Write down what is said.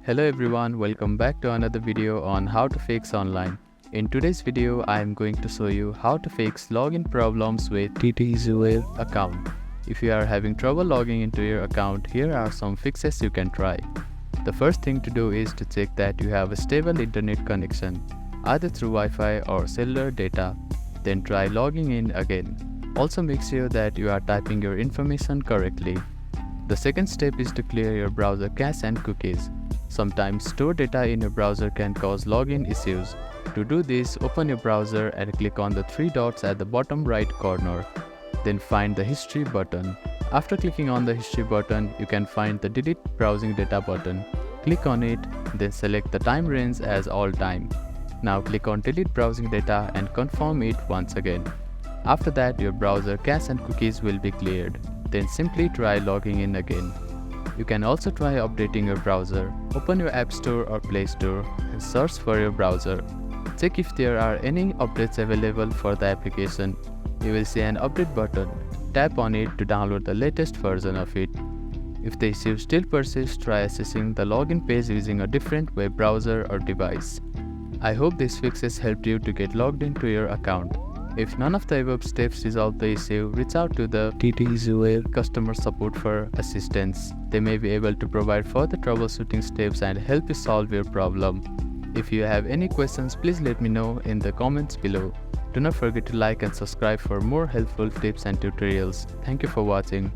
Hello everyone, welcome back to another video on how to fix online. In today's video, I am going to show you how to fix login problems with TD EasyWeb account. If you are having trouble logging into your account, here are some fixes you can try. The first thing to do is to check that you have a stable internet connection, either through Wi-Fi or cellular data. Then try logging in again. Also make sure that you are typing your information correctly. The second step is to clear your browser cache and cookies. Sometimes stored data in your browser can cause login issues. To do this, open your browser and click on the three dots at the bottom right corner. Then find the History button. After clicking on the History button, you can find the Delete Browsing Data button. Click on it, then select the time range as all time. Now click on Delete Browsing Data and confirm it once again. After that, your browser cache and cookies will be cleared. Then simply try logging in again. You can also try updating your browser. Open your App Store or Play Store and search for your browser. Check if there are any updates available for the application. You will see an update button. Tap on it to download the latest version of it. If the issue still persists, try accessing the login page using a different web browser or device. I hope these fixes helped you to get logged into your account. If none of the above steps resolve the issue, reach out to the TD EasyWeb customer support for assistance. They may be able to provide further troubleshooting steps and help you solve your problem. If you have any questions, please let me know in the comments below. Do not forget to like and subscribe for more helpful tips and tutorials. Thank you for watching.